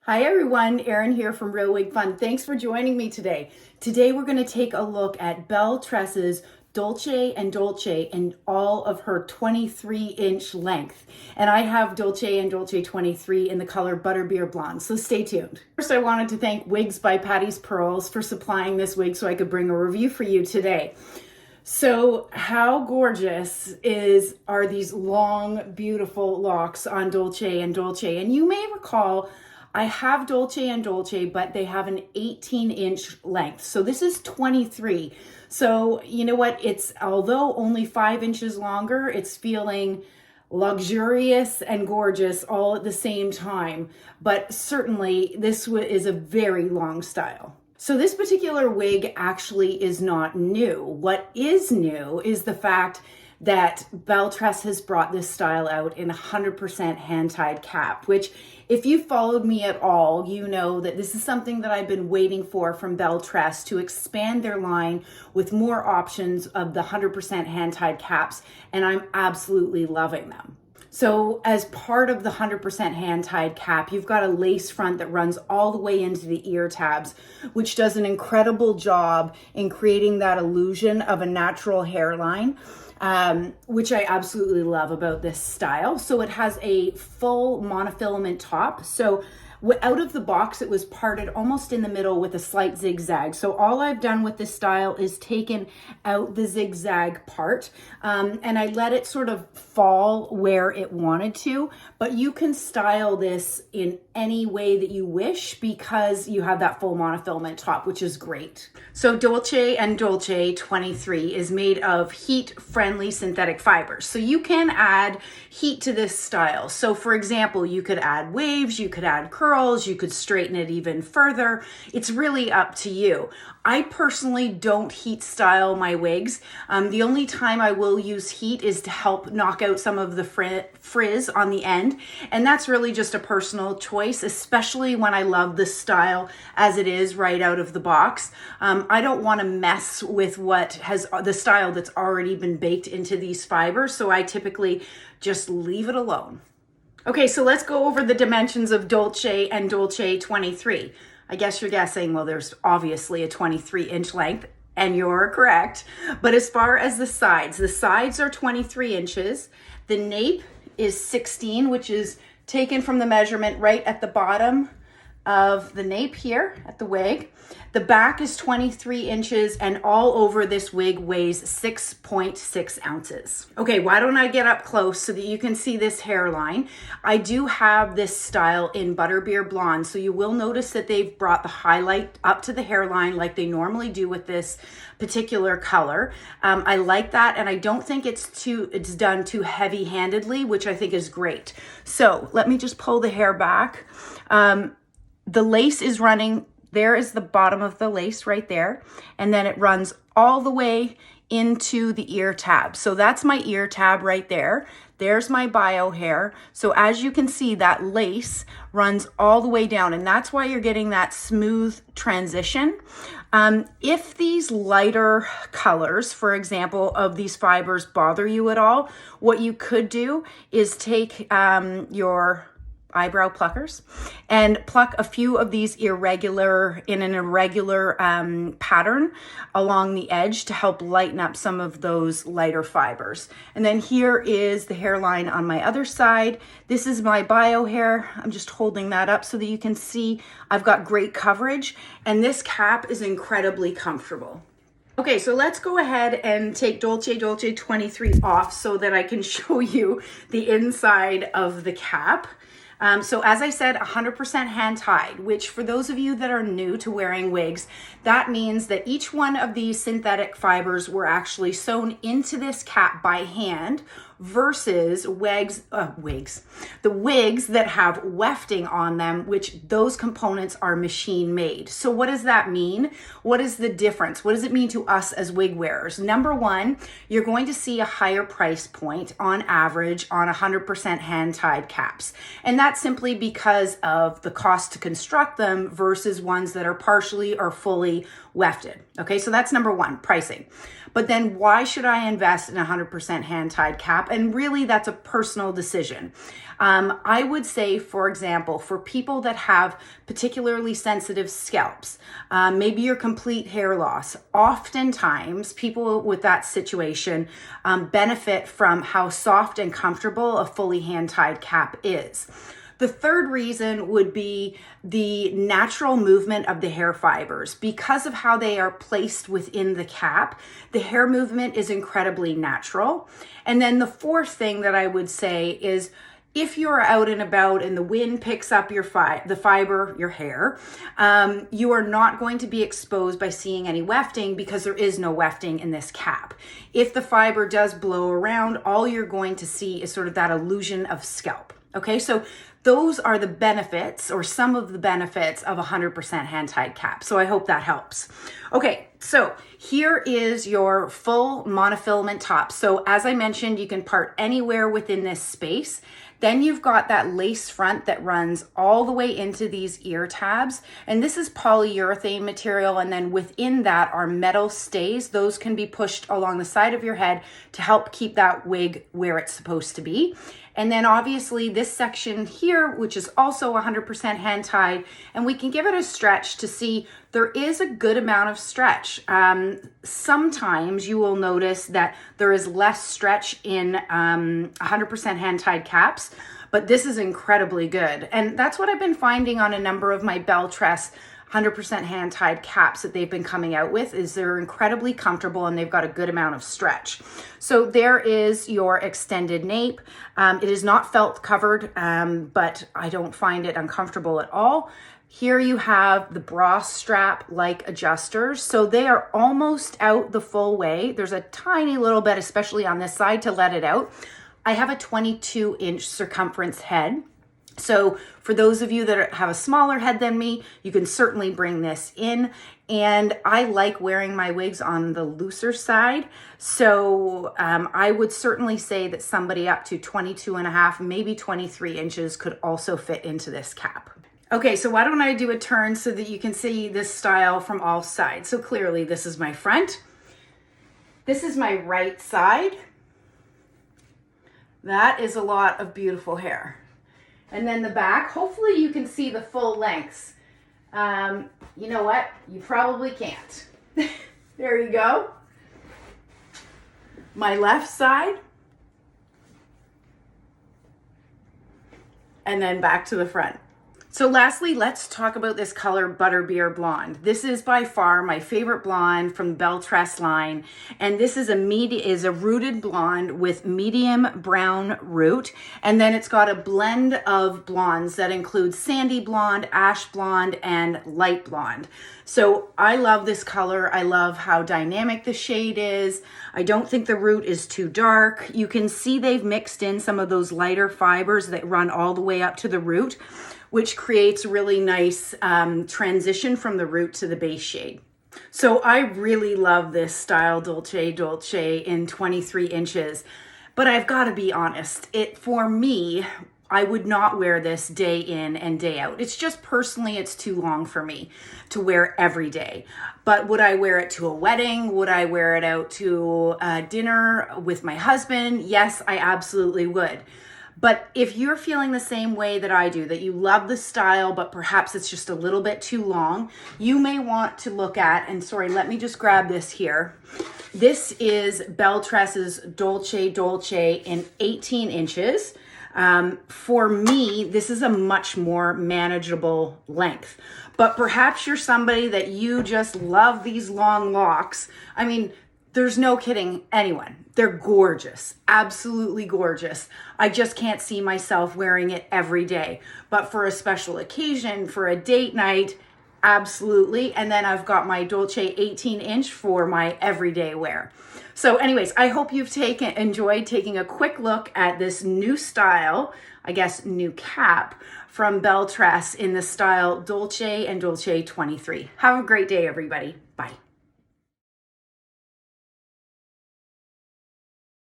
Hi everyone, Erin here from Real Wig Fun. Thanks for joining me today. Today we're going to take a look at BelleTress's Dolce & Dolce in all of her 23-inch length. And I have Dolce & Dolce 23 in the color Butterbeer Blonde, so stay tuned. First, I wanted to thank Wigs by Patti's Pearls for supplying this wig so I could bring a review for you today. So how gorgeous are these long, beautiful locks on Dolce & Dolce? And you may recall I have Dolce & Dolce, but they have an 18-inch length. So this is 23. So you know what? Although only 5 inches longer, it's feeling luxurious and gorgeous all at the same time. But certainly this is a very long style. So this particular wig actually is not new. What is new is the fact that BelleTress has brought this style out in 100% hand-tied cap, which if you followed me at all, you know that this is something that I've been waiting for from BelleTress to expand their line with more options of the 100% hand-tied caps, and I'm absolutely loving them. So as part of the 100% hand-tied cap, you've got a lace front that runs all the way into the ear tabs, which does an incredible job in creating that illusion of a natural hairline, which I absolutely love about this style. So it has a full monofilament top. So out of the box, it was parted almost in the middle with a slight zigzag. So all I've done with this style is taken out the zigzag part, and I let it sort of fall where it wanted to, but you can style this in any way that you wish because you have that full monofilament top, which is great. So Dolce & Dolce 23 is made of heat-friendly synthetic fibers. So you can add heat to this style. So for example, you could add waves, you could add curls, you could straighten it even further. It's really up to you. I personally don't heat style my wigs. The only time I will use heat is to help knock out some of the frizz on the end. And that's really just a personal choice, especially when I love the style as it is right out of the box. I don't want to mess with what has the style that's already been baked into these fibers. So I typically just leave it alone. Okay, so let's go over the dimensions of Dolce & Dolce 23. I guess you're guessing, well, there's obviously a 23-inch length, and you're correct. But as far as the sides are 23 inches. The nape is 16, which is taken from the measurement right at the bottom of the nape here at the wig. The back is 23 inches and all over this wig weighs 6.6 ounces. Okay, why don't I get up close so that you can see this hairline? I do have this style in Butterbeer Blonde, so you will notice that they've brought the highlight up to the hairline like they normally do with this particular color. I like that, and I don't think it's done too heavy-handedly, which I think is great. So let me just pull the hair back. The lace is running, there is the bottom of the lace right there, and then it runs all the way into the ear tab. So that's my ear tab right there. There's my bio hair. So as you can see, that lace runs all the way down, and that's why you're getting that smooth transition. If these lighter colors, for example, of these fibers bother you at all, what you could do is take your eyebrow pluckers and pluck a few of these in an irregular pattern along the edge to help lighten up some of those lighter fibers. And then here is the hairline on my other side. This is my bio hair. I'm just holding that up so that you can see I've got great coverage, and this cap is incredibly comfortable. Okay, so let's go ahead and take Dolce & Dolce 23 off so that I can show you the inside of the cap. So as I said, 100% hand tied, which for those of you that are new to wearing wigs, that means that each one of these synthetic fibers were actually sewn into this cap by hand versus the wigs that have wefting on them, which those components are machine made. So what does that mean? What is the difference? What does it mean to us as wig wearers? Number one, you're going to see a higher price point on average on 100% hand tied caps. And that's simply because of the cost to construct them versus ones that are partially or fully wefted. Okay, so that's number one, pricing. But then why should I invest in a 100% hand-tied cap? And really that's a personal decision. I would say, for example, for people that have particularly sensitive scalps, maybe your complete hair loss, oftentimes people with that situation benefit from how soft and comfortable a fully hand-tied cap is. The third reason would be the natural movement of the hair fibers. Because of how they are placed within the cap, the hair movement is incredibly natural. And then the fourth thing that I would say is, if you're out and about and the wind picks up your your hair, you are not going to be exposed by seeing any wefting because there is no wefting in this cap. If the fiber does blow around, all you're going to see is sort of that illusion of scalp. Okay, so those are the benefits, or some of the benefits, of 100% hand-tied cap. So I hope that helps. Okay, so here is your full monofilament top. So as I mentioned, you can part anywhere within this space. Then you've got that lace front that runs all the way into these ear tabs. And this is polyurethane material. And then within that are metal stays. Those can be pushed along the side of your head to help keep that wig where it's supposed to be. And then obviously this section here, which is also 100% hand tied, and we can give it a stretch to see there is a good amount of stretch. Sometimes you will notice that there is less stretch in 100% hand tied caps, but this is incredibly good. And that's what I've been finding on a number of my BelleTress 100% hand tied caps that they've been coming out with, is they're incredibly comfortable and they've got a good amount of stretch. So there is your extended nape. It is not felt covered, but I don't find it uncomfortable at all. Here you have the bra strap like adjusters. So they are almost out the full way. There's a tiny little bit, especially on this side, to let it out. I have a 22-inch circumference head. So for those of you that have a smaller head than me, you can certainly bring this in. And I like wearing my wigs on the looser side. So I would certainly say that somebody up to 22.5, maybe 23 inches could also fit into this cap. Okay, so why don't I do a turn so that you can see this style from all sides. So clearly this is my front. This is my right side. That is a lot of beautiful hair. And then the back, hopefully you can see the full lengths. You know what? You probably can't. There you go. My left side. And then back to the front. So lastly, let's talk about this color, Butterbeer Blonde. This is by far my favorite blonde from the BelleTress line. And this is a rooted blonde with medium brown root. And then it's got a blend of blondes that include sandy blonde, ash blonde, and light blonde. So I love this color. I love how dynamic the shade is. I don't think the root is too dark. You can see they've mixed in some of those lighter fibers that run all the way up to the root, which creates a really nice transition from the root to the base shade. So I really love this style, Dolce in 23 inches. But I've got to be honest, for me, I would not wear this day in and day out. It's just personally, it's too long for me to wear every day. But would I wear it to a wedding? Would I wear it out to dinner with my husband? Yes, I absolutely would. But if you're feeling the same way that I do, that you love the style, but perhaps it's just a little bit too long, you may want to look at, and sorry, let me just grab this here. This is BelleTress's Dolce in 18 inches. For me, this is a much more manageable length. But perhaps you're somebody that you just love these long locks. I mean, there's no kidding anyone. They're gorgeous, absolutely gorgeous. I just can't see myself wearing it every day. But for a special occasion, for a date night, absolutely. And then I've got my Dolce 18-inch for my everyday wear. So anyways, I hope you've enjoyed taking a quick look at this new style, I guess new cap, from BelleTress in the style Dolce and Dolce 23. Have a great day, everybody. Bye.